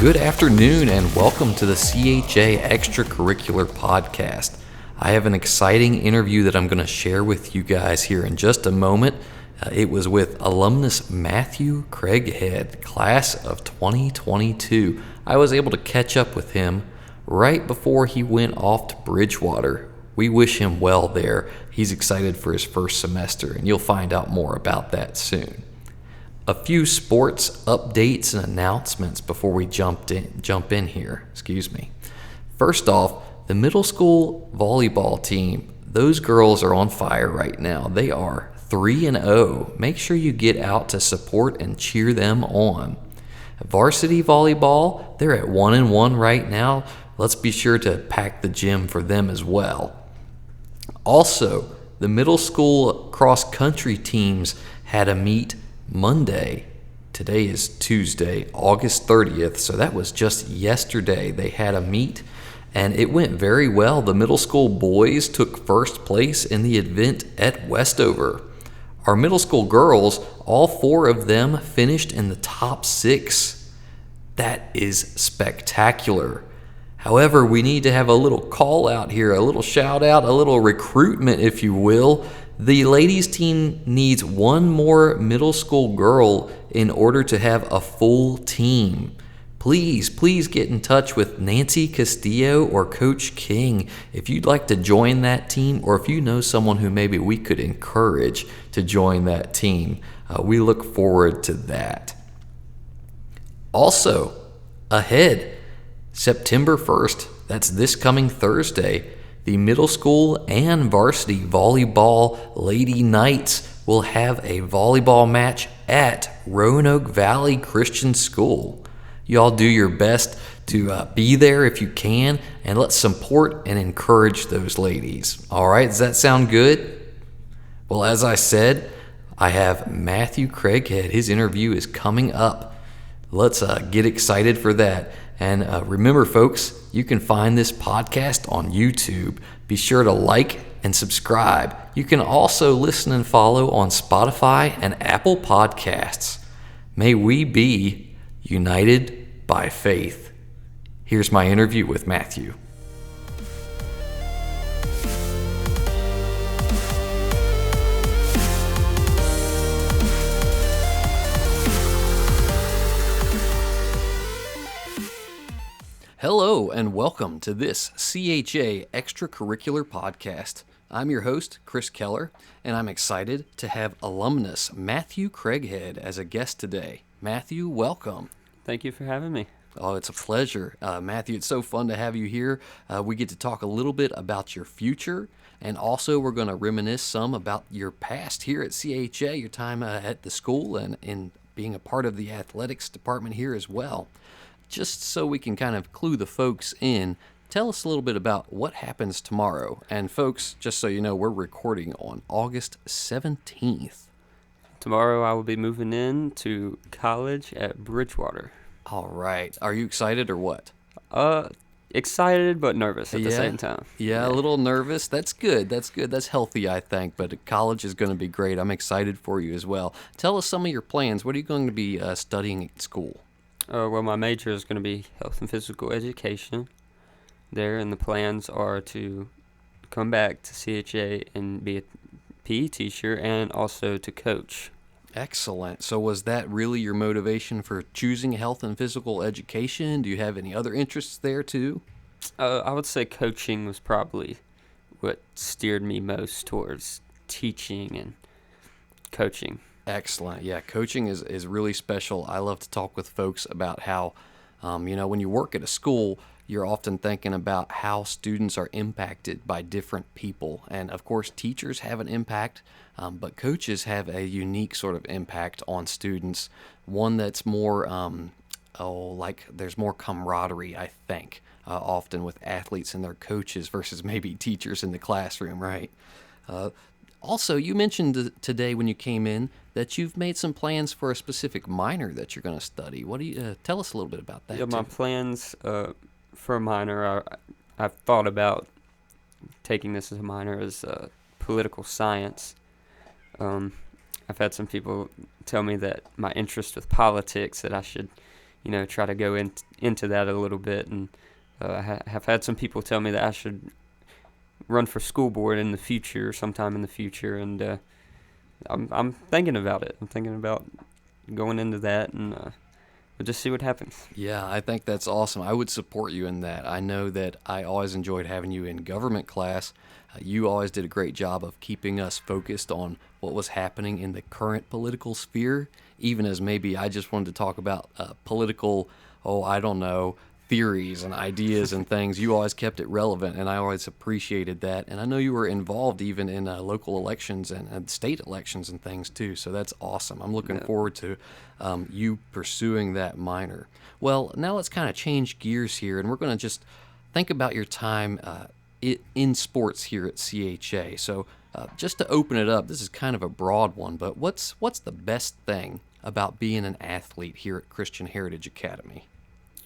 Good afternoon and welcome to the CHA Extracurricular podcast. I have an exciting interview that I'm going to share with you guys here in just a moment. It was with Alumnus Matthew Craighead, class of 2022. I was able to catch up with him right before he went off to Bridgewater. We wish him well there. He's excited for his first semester, and you'll find out more about that soon. A few sports updates and announcements before we jump in here. First off, the middle school volleyball team, those girls are on fire right now. They are 3-0. Make sure you get out to support and cheer them on. Varsity volleyball, they're at 1-1 right now. Let's be sure to pack the gym for them as well. Also, the middle school cross-country teams had a meet Monday. Today is Tuesday, August 30th, so that was just yesterday. They had a meet, and it went very well. The middle school boys took first place in the event at Westover. Our middle school girls, all 4 of them finished in the top 6. That is spectacular. However, we need to have a little call out here, a little shout out, a little recruitment, if you will. The ladies team needs one more middle school girl in order to have a full team. Please get in touch with Nancy Castillo or Coach King if you'd like to join that team, or if you know someone who maybe we could encourage to join that team. We look forward to that. Also, ahead, September 1st, that's this coming Thursday, the middle school and varsity volleyball Lady Knights will have a volleyball match at Roanoke Valley Christian School. Y'all do your best to be there if you can, and let's support and encourage those ladies. All right, does that sound good? Well, as I said, I have Matthew Craighead. His interview is coming up. Let's get excited for that. And remember, folks, you can find this podcast on YouTube. Be sure to like and subscribe. You can also listen and follow on Spotify and Apple Podcasts. May we be united by faith. Here's my interview with Matthew. Hello and welcome to this CHA Extracurricular podcast. I'm your host, Chris Keller, and I'm excited to have alumnus Matthew Craighead as a guest today. Matthew, welcome. Thank you for having me. Oh, it's a pleasure. Matthew, it's so fun to have you here. We get to talk a little bit about your future, and also we're going to reminisce some about your past here at CHA, your time at the school and in being a part of the athletics department here as well. Just so we can kind of clue the folks in, tell us a little bit about what happens tomorrow. And folks, just so you know, we're recording on August 17th. Tomorrow I will be moving in to college at Bridgewater. All right. Are you excited or what? Excited but nervous at the same time. Yeah, a little nervous. That's good. That's healthy, I think. But college is going to be great. I'm excited for you as well. Tell us some of your plans. What are you going to be studying at school? Well, my major is going to be health and physical education there, and the plans are to come back to CHA and be a PE teacher and also to coach. Excellent. So was that really your motivation for choosing health and physical education? Do you have any other interests there too? I would say coaching was probably what steered me most towards teaching and coaching. Excellent. Yeah, coaching is really special. I love to talk with folks about how, when you work at a school, you're often thinking about how students are impacted by different people. And of course, teachers have an impact, but coaches have a unique sort of impact on students. One that's more, there's more camaraderie, I think, often with athletes and their coaches versus maybe teachers in the classroom, right? Also, you mentioned today when you came in that you've made some plans for a specific minor that you're going to study. What do you tell us a little bit about that? Yeah, my plans for a minor, I've thought about taking this as a minor as political science. I've had some people tell me that my interest with politics, that I should, try to go into that a little bit. And I have had some people tell me that I should run for school board in the future, sometime in the future, and I'm thinking about it. I'm thinking about going into that, and we'll just see what happens. Yeah, I think that's awesome. I would support you in that. I know that I always enjoyed having you in government class. You always did a great job of keeping us focused on what was happening in the current political sphere, even as maybe I just wanted to talk about political, I don't know, theories and ideas and things. You always kept it relevant, and I always appreciated that. And I know you were involved even in local elections and state elections and things too, so that's awesome. I'm looking forward to you pursuing that minor. Well, now let's kind of change gears here, and we're going to just think about your time in sports here at CHA. So just to open it up, this is kind of a broad one, but what's the best thing about being an athlete here at Christian Heritage Academy?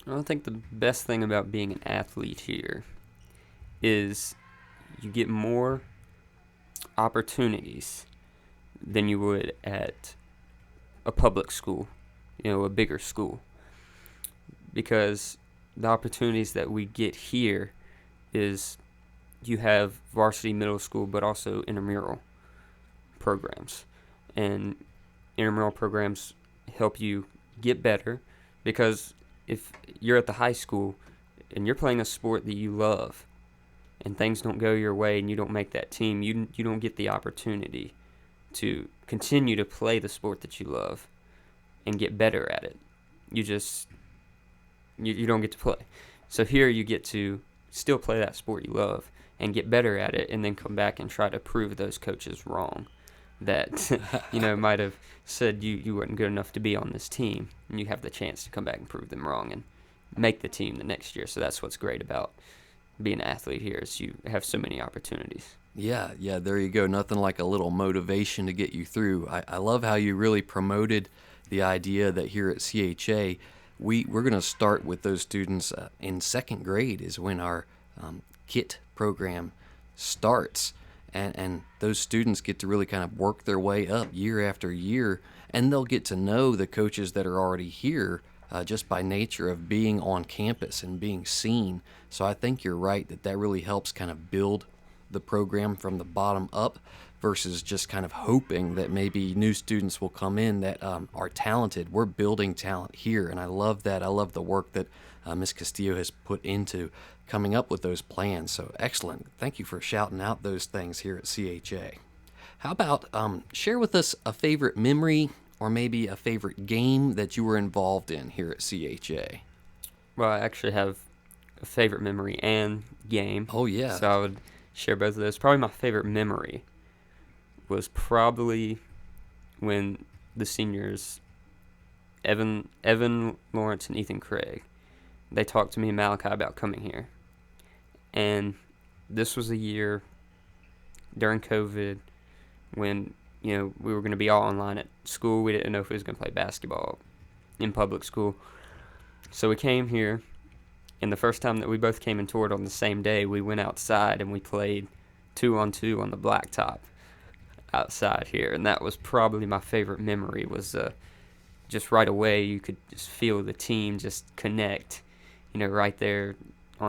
I think the best thing about being an athlete here is you get more opportunities than you would at a public school, a bigger school. Because the opportunities that we get here is you have varsity middle school, but also intramural programs. And intramural programs help you get better, because if you're at the high school and you're playing a sport that you love and things don't go your way and you don't make that team, you don't get the opportunity to continue to play the sport that you love and get better at it. You don't get to play. So here you get to still play that sport you love and get better at it, and then come back and try to prove those coaches wrong that might have said you weren't good enough to be on this team, and you have the chance to come back and prove them wrong and make the team the next year. So that's what's great about being an athlete here, is you have so many opportunities. Yeah, there you go. Nothing like a little motivation to get you through. I love how you really promoted the idea that here at CHA, we're going to start with those students in second grade is when our KIT program starts. And those students get to really kind of work their way up year after year, and they'll get to know the coaches that are already here just by nature of being on campus and being seen. So I think you're right that really helps kind of build the program from the bottom up versus just kind of hoping that maybe new students will come in that are talented. We're building talent here, and I love that. I love the work that Ms. Castillo has put into coming up with those plans. So excellent. Thank you for shouting out those things here at CHA. How about share with us a favorite memory or maybe a favorite game that you were involved in here at CHA? Well, I actually have a favorite memory and game. Oh, yeah. So I would share both of those. Probably my favorite memory was probably when the seniors, Evan, Lawrence, and Ethan Craig, they talked to me and Malachi about coming here. And this was a year during COVID when, we were going to be all online at school. We didn't know if we was going to play basketball in public school. So we came here, and the first time that we both came and toured on the same day, we went outside and we played 2-on-2 on the blacktop outside here. And that was probably my favorite memory, was just right away you could just feel the team just connect, right there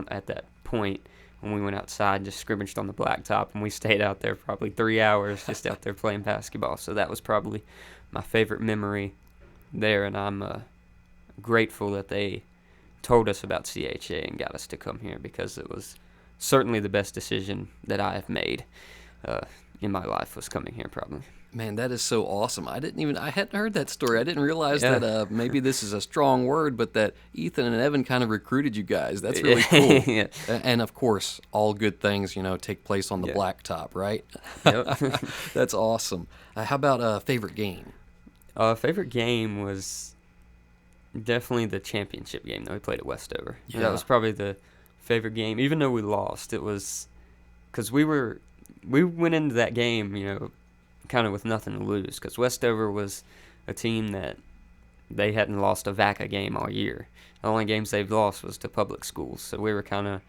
at that point when we went outside and just scrimmaged on the blacktop, and we stayed out there probably 3 hours just out there playing basketball. So that was probably my favorite memory there, and I'm grateful that they told us about CHA and got us to come here, because it was certainly the best decision that I have made in my life, was coming here probably. Man, that is so awesome. I hadn't heard that story. I didn't realize that maybe this is a strong word, but that Ethan and Evan kind of recruited you guys. That's really cool. Yeah. And of course, all good things, take place on the blacktop, right? Yep. That's awesome. How about a favorite game? Favorite game was definitely the championship game that we played at Westover. Yeah. That was probably the favorite game, even though we lost. It was because we went into that game, kind of with nothing to lose, because Westover was a team that they hadn't lost a VACA game all year. The only games they've lost was to public schools. So we were kind of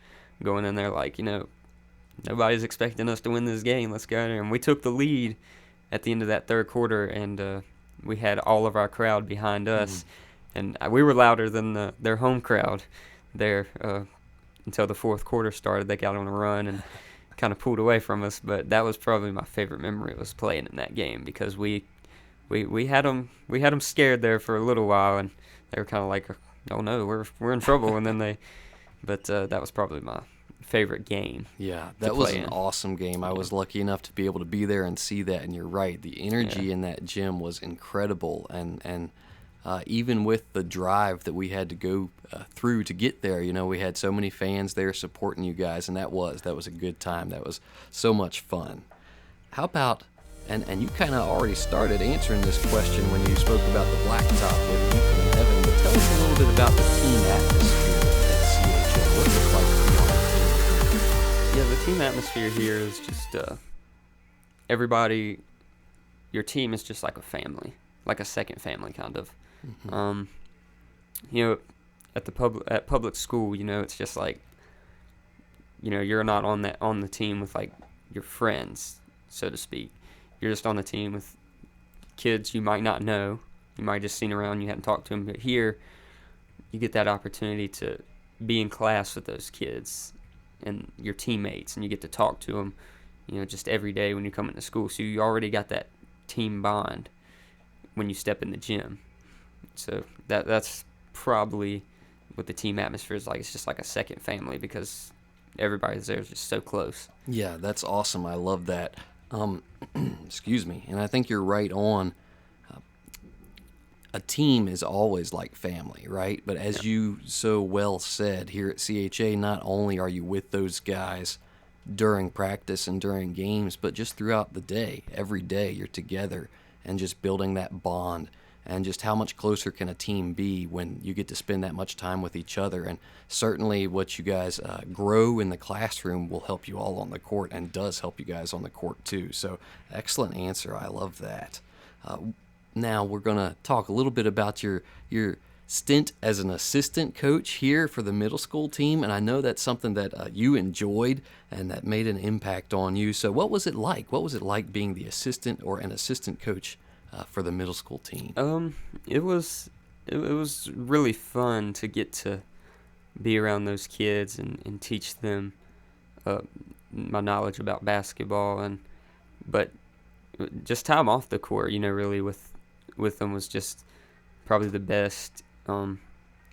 going in there like, nobody's expecting us to win this game. Let's go in there. And we took the lead at the end of that third quarter, and we had all of our crowd behind us. and we were louder than their home crowd there until the fourth quarter started. They got on a run and kind of pulled away from us, but that was probably my favorite memory, was playing in that game, because we had them scared there for a little while, and they were kind of like, oh no, we're in trouble, and then that was probably my favorite game. Yeah, that was an awesome game. I was lucky enough to be able to be there and see that, and you're right, the energy in that gym was incredible, and even with the drive that we had to go through to get there, we had so many fans there supporting you guys, and that was a good time. That was so much fun. How about, and you kind of already started answering this question when you spoke about the blacktop with Ethan and Evan, but tell us a little bit about the team atmosphere at CHA. What was it like to be on the team? Yeah, the team atmosphere here is just everybody. Your team is just like a family, like a second family, kind of. Mm-hmm. At public school, it's just like, you're not on the team with like your friends, so to speak. You're just on the team with kids you might not know. You might have just seen around, you hadn't talked to them. But here, you get that opportunity to be in class with those kids and your teammates, and you get to talk to them, just every day when you come into school. So you already got that team bond when you step in the gym. So that's probably what the team atmosphere is like. It's just like a second family, because everybody's there is just so close. Yeah, that's awesome. I love that. Excuse me. And I think you're right on. A team is always like family, right? But as you so well said, here at CHA, not only are you with those guys during practice and during games, but just throughout the day. Every day you're together and just building that bond. And just how much closer can a team be when you get to spend that much time with each other. And certainly what you guys grow in the classroom will help you all on the court, and does help you guys on the court too. So excellent answer. I love that. Now we're going to talk a little bit about your stint as an assistant coach here for the middle school team. And I know that's something that you enjoyed and that made an impact on you. So what was it like? What was it like being the assistant or an assistant coach for the middle school team? It was really fun to get to be around those kids and teach them my knowledge about basketball, but just time off the court, really with them was just probably the best.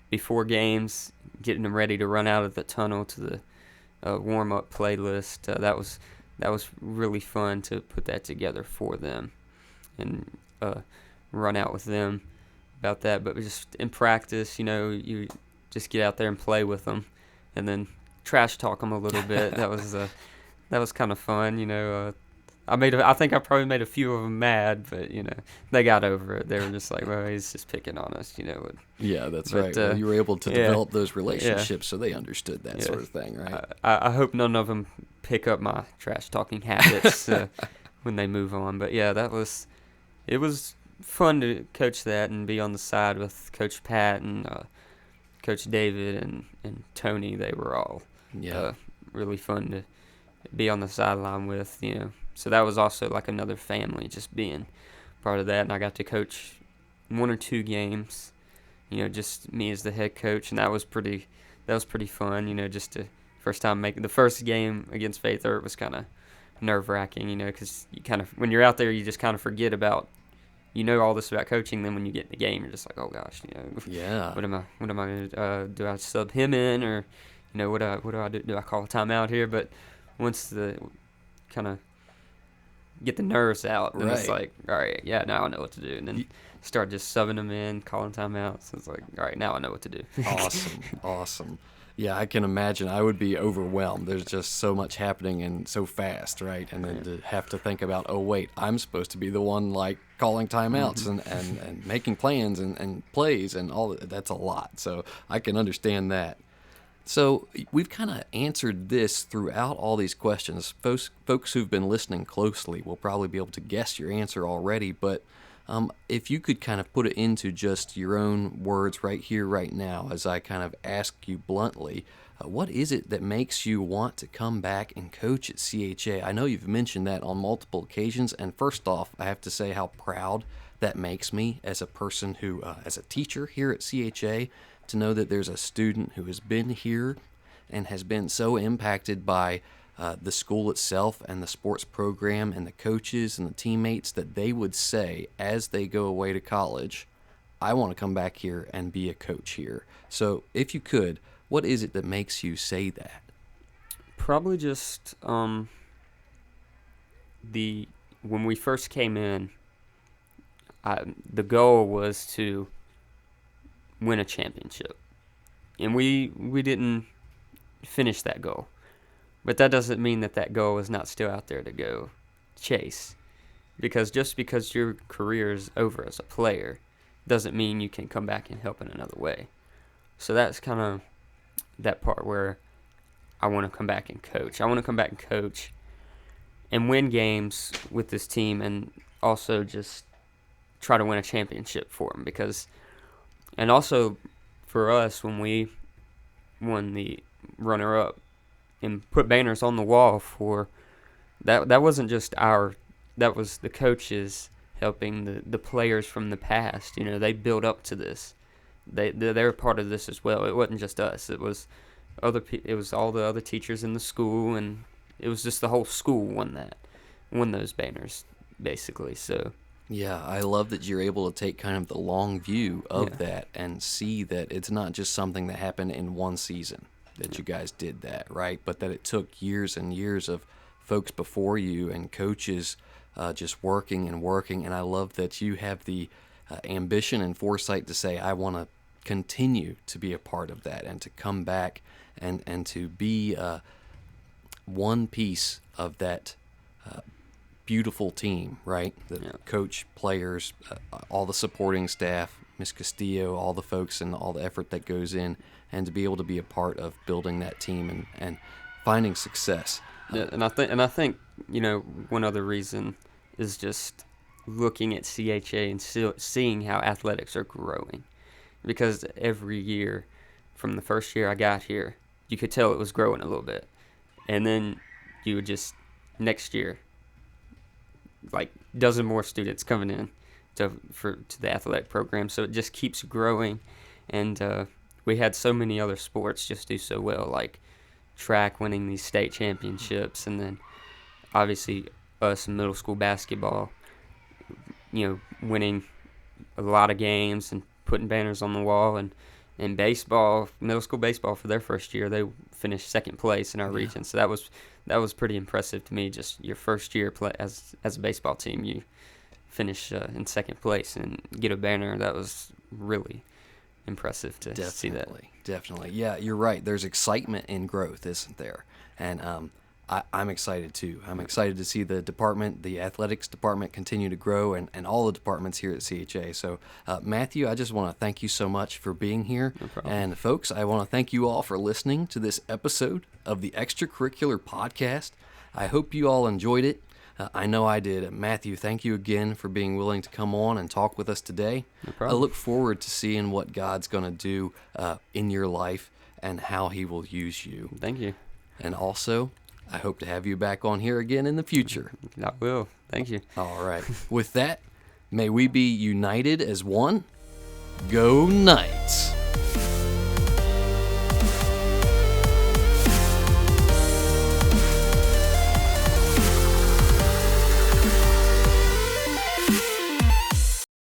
Before games, getting them ready to run out of the tunnel to the warm-up playlist, that was really fun to put that together for them and run out with them about that. But just in practice, you just get out there and play with them, and then trash talk them a little bit. That was kind of fun. I think I probably made a few of them mad, but they got over it. They were just like, well, he's just picking on us, Yeah, that's right. Well, you were able to develop those relationships, so they understood that sort of thing, right? I hope none of them pick up my trash talking habits when they move on. But yeah, it was fun to coach that and be on the side with Coach Pat and Coach David and Tony. They were all really fun to be on the sideline with, So that was also like another family, just being part of that. And I got to coach 1 or 2 games, just me as the head coach, and that was pretty fun, just to first time making the first game against Faith. It was kind of nerve-wracking, because you kind of, when you're out there, you just kind of forget about, all this about coaching. Then when you get in the game, you're just like, oh gosh, what am I going to do? I sub him in, or what do I do? Do I call a timeout here? But once the kind of get the nerves out, then it's like, all right, yeah, now I know what to do. And then start just subbing them in, calling timeouts. It's like, all right, now I know what to do. Awesome. Yeah, I can imagine. I would be overwhelmed. There's just so much happening and so fast, right? And then to have to think about, oh, wait, I'm supposed to be the one, like, calling timeouts and making plans and plays and all that. That's a lot. So I can understand that. So we've kind of answered this throughout all these questions. Folks who've been listening closely will probably be able to guess your answer already, but if you could kind of put it into just your own words right here, right now, as I kind of ask you bluntly, what is it that makes you want to come back and coach at CHA? I know you've mentioned that on multiple occasions, and first off, I have to say how proud that makes me as a person who, as a teacher here at CHA, to know that there's a student who has been here and has been so impacted by the school itself and the sports program and the coaches and the teammates that they would say as they go away to college, I want to come back here and be a coach here. So if you could, what is it that makes you say that? Probably just when we first came in, the goal was to win a championship, and we didn't finish that goal. But that doesn't mean that goal is not still out there to go chase, because just because your career is over as a player doesn't mean you can come back and help in another way. So that's kind of that part where I want to come back and coach. I want to come back and coach and win games with this team, and also just try to win a championship for them. And also for us, when we won the runner-up and put banners on the wall for that wasn't just that was the coaches helping the players from the past. They built up to this. They're part of this as well. It wasn't just us. It was all the other teachers in the school, and it was just the whole school won those banners, basically. So yeah, I love that you're able to take kind of the long view of that and see that it's not just something that happened in one season that you guys did that, right? But that it took years and years of folks before you and coaches just working and working. And I love that you have the ambition and foresight to say, I want to continue to be a part of that and to come back and to be one piece of that beautiful team, right? The coach, players, all the supporting staff, Miss Castillo, all the folks and all the effort that goes in, and to be able to be a part of building that team and finding success. And I think one other reason is just looking at CHA and still seeing how athletics are growing, because every year from the first year I got here, you could tell it was growing a little bit, and then you would just next year, like dozen more students coming in to the athletic program, so it just keeps growing. And we had so many other sports just do so well, like track winning these state championships, and then obviously us in middle school basketball, winning a lot of games and putting banners on the wall. And baseball, middle school baseball, for their first year, they finished second place in our region. So that was pretty impressive to me. Just your first year as a baseball team, you finish in second place and get a banner. That was really impressive to see that. Definitely. Yeah, you're right. There's excitement in growth, isn't there? And I'm excited too. I'm excited to see the athletics department continue to grow, and all the departments here at CHA. So, Matthew, I just want to thank you so much for being here. No problem. And folks, I want to thank you all for listening to this episode of the Extracurricular Podcast. I hope you all enjoyed it. I know I did. Matthew, thank you again for being willing to come on and talk with us today. No problem. I look forward to seeing what God's going to do in your life and how he will use you. Thank you. And also, I hope to have you back on here again in the future. I will. Thank you. All right. With that, may we be united as one. Go Knights!